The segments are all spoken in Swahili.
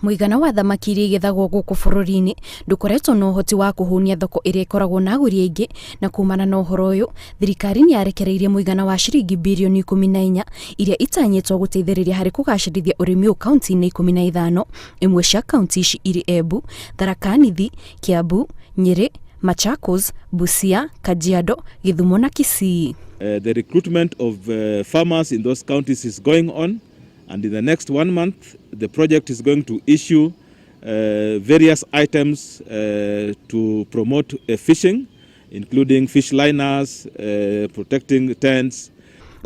Mũigana wa thamaki iria igethagwo gũkũ bũrũri-inĩ ndũkoretwo na ũhoti wa kũhũnia thoko iria ikoragwo na agũri aingĩ, na kumana na ũhoro ũyũ thirikari nĩ yarekereirie mũigana wa ciringi birioni 14 iria itanyĩtwo gũteithĩrĩria harĩ kũgacĩrithia ũrĩmi ũyũ kaunti-inĩ 15, imwe cia kaunti ici irĩ Embu, Thirikari, Kiambu, Nyeri, Machakos, Busia, Kajiado, Githumo na Kisii. The recruitment of farmers in those counties is going on, and in the next 1 month the project is going to issue various items to promote fishing, including fish liners, protecting tents.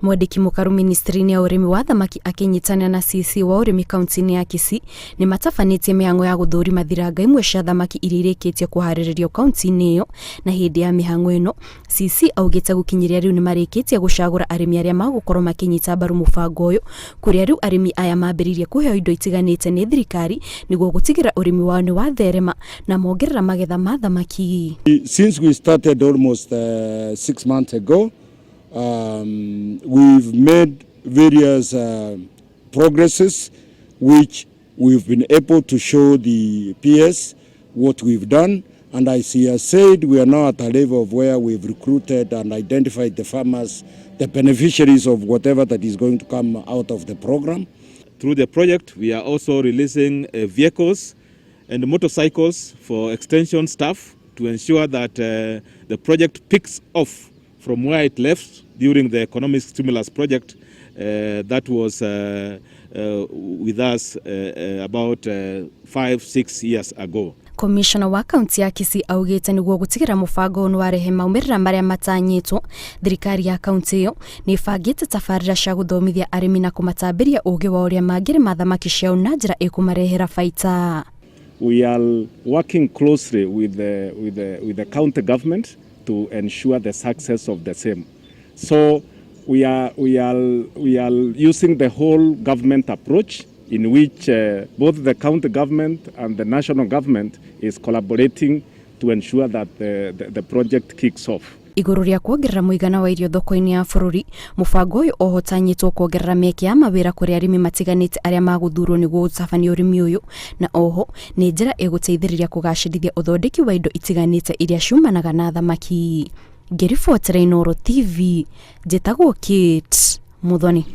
Mwandiki mũkaru ministry-inĩ ya ũrĩmi wa thamaki akĩnyitana na CC wa ũrĩmi kaunti-inĩ ya Kisii nĩ matabanĩtie mĩhang'o ya gũthũrima thiranga imwe cia thamaki iria irĩkĩtie kũharĩrĩrio kaunti-inĩ ĩyo, na hĩndĩ ya mĩhang'o ĩno CC augĩte gũkinyĩria rĩu nĩ marĩkĩtie gũcagũra arĩmi arĩa magũkorwo makĩnyita mbaru mũbango ũyũ, kũrĩa rĩu arĩmi aya mambĩrĩirie kũheo indo itiganĩte nĩ thirikari nĩguo gũtigĩra ũrĩmi wao nĩ watherema na mongerera magetha ma thamaki. Since we started almost 6 months ago, we've made various progresses which we've been able to show the PS what we've done, and I said we are now at a level of where we've recruited and identified the farmers, the beneficiaries of whatever that is going to come out of the program. Through the project we are also releasing vehicles and motorcycles for extension staff to ensure that the project picks off from where it left during the economic stimulus project that was with us about 5-6 years ago. Commissioner wa kaunti ya Kisii augĩte nĩguo gũtigĩra mũbango ũyũ warehe maumĩrĩra marĩa matanyĩtwo, thirikari ya kaunti ĩyo nĩ ĩbangĩte tabarĩra cia gũthomithia arĩmi na kũmatambĩria ũũgĩ wa ũrĩa mangĩrĩma thamaki ciao na njĩra ĩkũmarehera baita. We are working closely with the county government to ensure the success of the same. So we are using the whole government approach in which both the county government and the national government is collaborating to ensure that the project kicks off. Igũrũ rĩa kuongerera mũigana wa irio thoko-inĩ ya bũrũri, mũbango ũyũ oho tanyĩtwo kuongerera mĩeke ya mawĩra kũrĩ arĩmi matiganĩte arĩa magũthurwo nĩguo gũtabania ũrĩmi ũyũ, na oho nĩ njĩra ĩgũteithĩrĩria kũgacĩrithia ũthondeki wa indo itiganĩte iria ciumanaga na thamaki. Ngĩribotera Inooro TV, njĩtagwo Kate Muthoni.